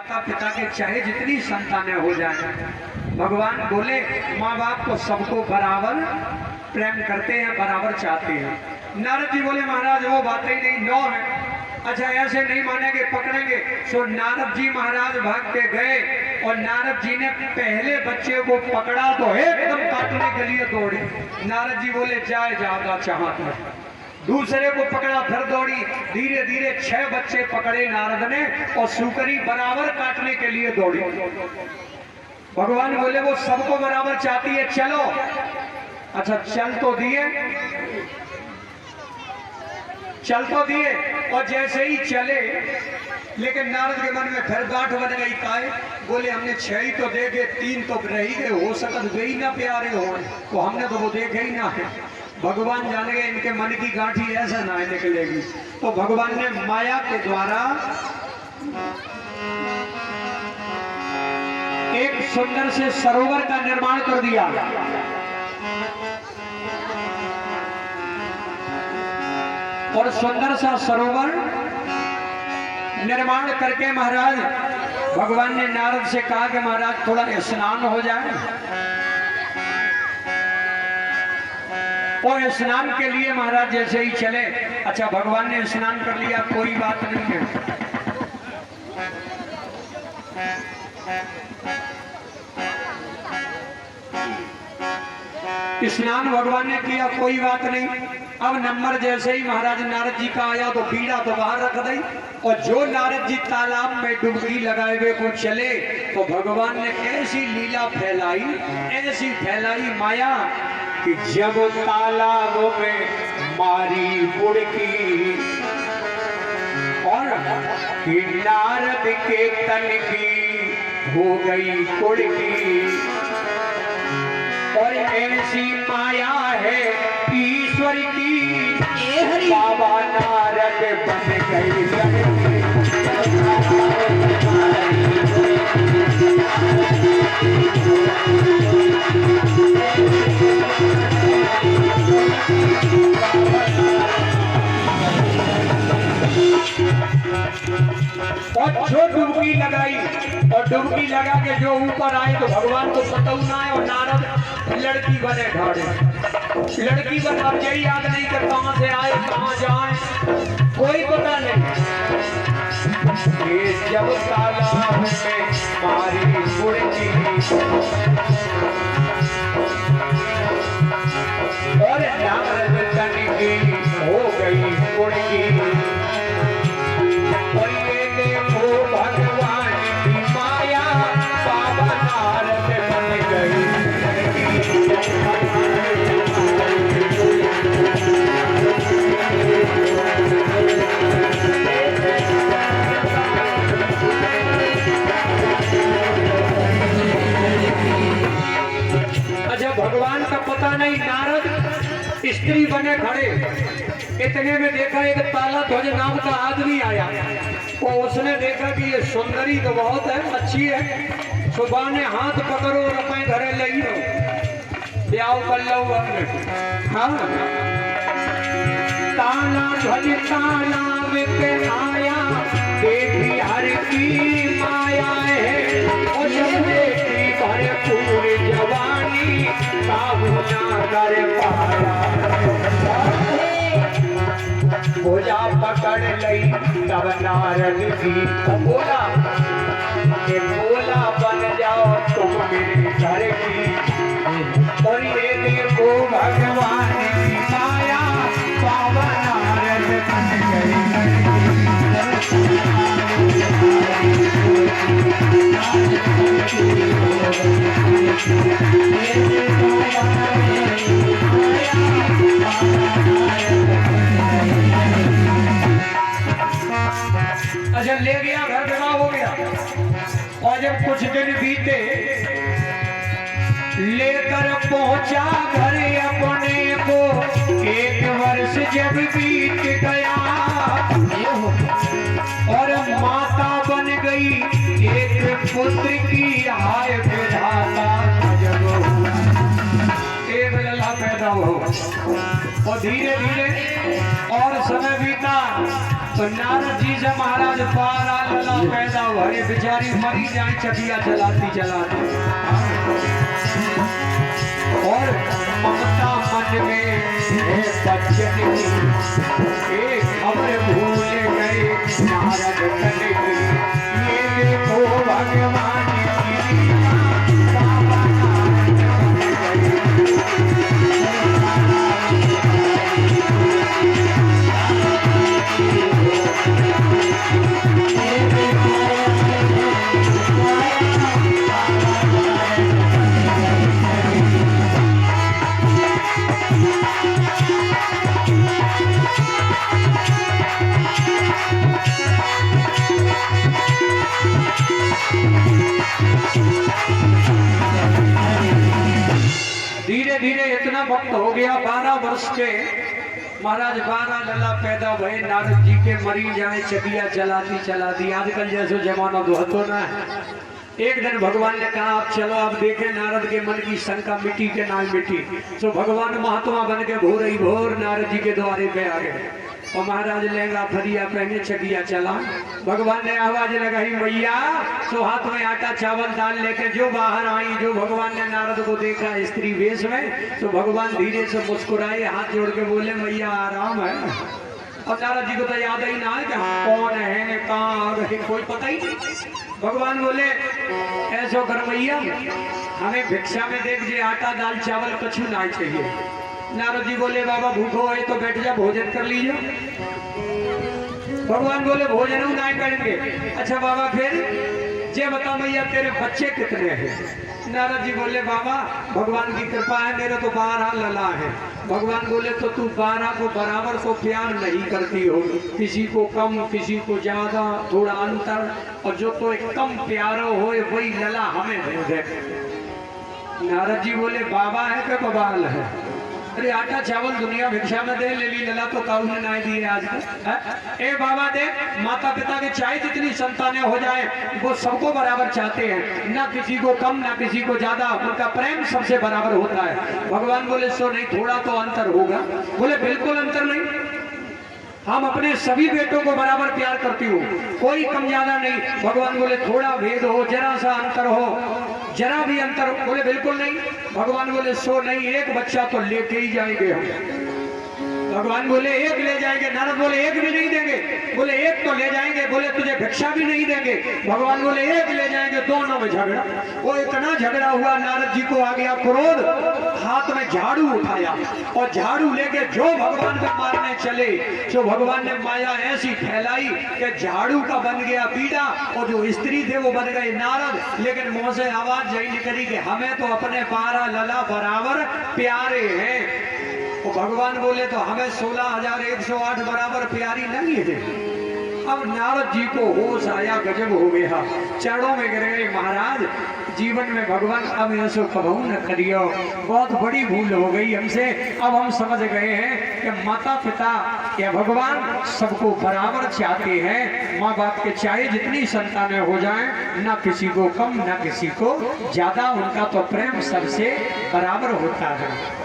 माता पिता के चाहे जितनी संतानें हो जाए, भगवान बोले माँ बाप को सबको बराबर प्रेम करते हैं, बराबर चाहते हैं। नारद जी बोले महाराज वो बातें नहीं, 9 है। अच्छा ऐसे नहीं मानेंगे, पकड़ेंगे। सो नारद जी महाराज भाग के गए और नारद जी ने पहले बच्चे को पकड़ा तो एकदम काटने के लिए दौड़ी। नारद जी बोले जाए ज्यादा चाहत है। दूसरे को पकड़ा, फिर दौड़ी। धीरे धीरे 6 बच्चे पकड़े नारद ने और सुकरी बराबर काटने के लिए दौड़ी। भगवान बोले वो सबको बराबर चाहती है, चलो। अच्छा चल तो दिए और जैसे ही चले, लेकिन नारद के मन में फिर गांठ बन गई। काहे? बोले हमने 6 ही तो देखे, 3 तो रही गए, हो सकत वे ही ना प्यारे हो, तो हमने तो वो देखे ही ना है। भगवान जान गए इनके मन की गांठी ऐसा ना निकलेगी। तो भगवान ने माया के द्वारा एक सुंदर से सरोवर का निर्माण कर दिया। और सुंदर सा सरोवर निर्माण करके महाराज भगवान ने नारद से कहा कि महाराज थोड़ा स्नान हो जाए। और स्नान के लिए महाराज जैसे ही चले, अच्छा भगवान ने स्नान कर लिया, कोई बात नहीं है। स्नान भगवान ने किया, कोई बात नहीं। अब नंबर जैसे ही महाराज नारद जी का आया तो पीड़ा तो बाहर रख दी। और जो नारद जी तालाब में डुबकी लगाए हुए को चले तो भगवान ने ऐसी लीला फैलाई, ऐसी फैलाई माया कि जब तालाब में मारी बुड़की और नारद के तन की हो गई कुड़की। और ऐसी माया है ईश्वर की, बाबा नारद बन गई लड़की। और जो डुबकी लगाई और डुबकी लगा के जो ऊपर आए तो भगवान को पता ना है और नारद लड़की बने ढाड़े। लड़की बन अब यही याद नहीं कि कहां से आए कहां जाए, कोई पता नहीं। ये जब तालाब में मारी बुड़की और नारद तन की हो गई बुड़की। भगवान की माया बाबा नारद बन गई। अच्छा भगवान का पता नहीं, नारद स्त्री बने खड़े। इतने में देखा एक ताला ध्वज नाम का आदमी आया और उसने देखा कि ये सुंदरी तो बहुत है, अच्छी है। सुबह ने हाथ पकड़ो और अपने घरे ले लो, ब्याह कर लो अपने। हाँ ताला ध्वज तालाब पे आया, देखी हर की माया है। और जब देखी भरपूर जवानी, काबू ना कर पाया। भोजा पकड़ लई तब नारद जी बोला कि बोला बन जाओ तुम मेरे घर की। और ये देखो भगवान की माया बाबा नारद बन गई। अच्छा ले गया, घर विवाह हो गया। और जब कुछ दिन बीते, लेकर पहुंचा घर अपने को, 1 वर्ष जब बीत गया और माता बन गई एक पुत्र की। हाय विधाता जब एक लल्हा पैदा हो। और धीरे धीरे और समय बीता, तो नारद जी से महाराज पारा लला पैदा हुए, बेचारी मरी जाए चकिया चलाती चलाती, और ममता मन में है बच्चन की, एक खबर भूल गए नारद कने की, ये देखो भगवान की लीला, बाबा नारद धीरे धीरे इतना वक्त हो गया, 12 वर्ष के महाराज 12 लला पैदा भये, नारद जी के मरी जाए चकिया चलाती चलाती। आजकल जैसे जमाना दोहतो ना है। एक दिन भगवान ने कहा आप चलो, आप देखें नारद के मन की शंका मिट्टी के नाम मिट्टी। तो भगवान महात्मा बन के भोर ही भोर नारद जी के द्वारे पे आ गए, और महाराज लहंगा फरिया पहने चकिया चला। भगवान ने आवाज लगाई मैया, तो हाथ में आटा चावल दाल लेके जो बाहर आई, जो भगवान ने नारद को देखा स्त्री वेश में, तो भगवान धीरे से मुस्कुराए, हाथ जोड़ के बोले मैया आराम है। और नारद जी को तो याद ही ना है कि कौन है कहाँ रहे, कोई पता ही नहीं। भगवान बोले ऐसो कर मैया, हमें भिक्षा में देख जे आटा दाल चावल कछु ना चाहिए। नारद जी बोले बाबा भूखो है तो बैठ जा, भोजन कर लीजिए। भगवान बोले भोजन नहीं करेंगे। अच्छा बाबा फिर जे बता मैया तेरे बच्चे कितने हैं? नारद जी बोले बाबा भगवान की कृपा है, मेरे तो 12 लला है। भगवान बोले तो तू 12 को बराबर को प्यार नहीं करती हो, किसी को कम किसी को ज्यादा, थोड़ा अंतर, और जो तो एक कम प्यारा हो वही लला हमें दे दे। नारद जी बोले बाबा है कि बबाल है? अरे आटा चावल दुनिया भिक्षा में दे, ले ली लला तो काऊ ने ना दिए आज तक। ए बाबा दे, माता पिता के चाहे जितनी संतानें हो जाए वो सबको बराबर चाहते हैं, ना किसी को कम ना किसी को ज्यादा, उनका प्रेम सबसे बराबर होता है। भगवान बोले सो नहीं, थोड़ा तो अंतर होगा। बोले बिल्कुल अंतर नहीं, हम अपने सभी बेटों को बराबर प्यार करती हूँ, कोई कम ज्यादा नहीं। भगवान बोले थोड़ा भेद हो, जरा सा अंतर हो, जरा भी अंतर? बोले बिल्कुल नहीं। भगवान बोले सो नहीं, एक बच्चा तो लेके ही जाएंगे हम। भगवान बोले एक ले जाएंगे। नारद बोले एक भी नहीं देंगे। बोले एक तो ले जाएंगे। बोले तुझे भिक्षा भी नहीं देंगे। भगवान बोले एक ले जाएंगे। दोनों में झगड़ा। वो इतना झगड़ा हुआ, नारद जी को आ गया क्रोध, हाथ में झाड़ू उठाया और झाड़ू लेके जो भगवान को मारने चले, तो भगवान ने माया ऐसी फैलाई कि झाड़ू का बन गया बीड़ा और जो स्त्री थे वो बन गए नारद। लेकिन मुंह से आवाज यही निकली कि हमें तो अपने 12 लला बराबर प्यारे हैं। तो भगवान बोले तो हमें 16,108 बराबर प्यारी नहीं है। अब नारद जी को होश आया, गजब हो गया, चरणों में गिर गए। महाराज जीवन में भगवान अब ऐसो कबहू न करियो, बहुत बड़ी भूल हो गई हमसे। अब हम समझ गए हैं कि माता पिता या भगवान सबको बराबर चाहते हैं। माँ बाप के चाहे जितनी संतानें हो जाएं, ना किसी को कम ना किसी को ज्यादा, उनका तो प्रेम सबसे बराबर होता है।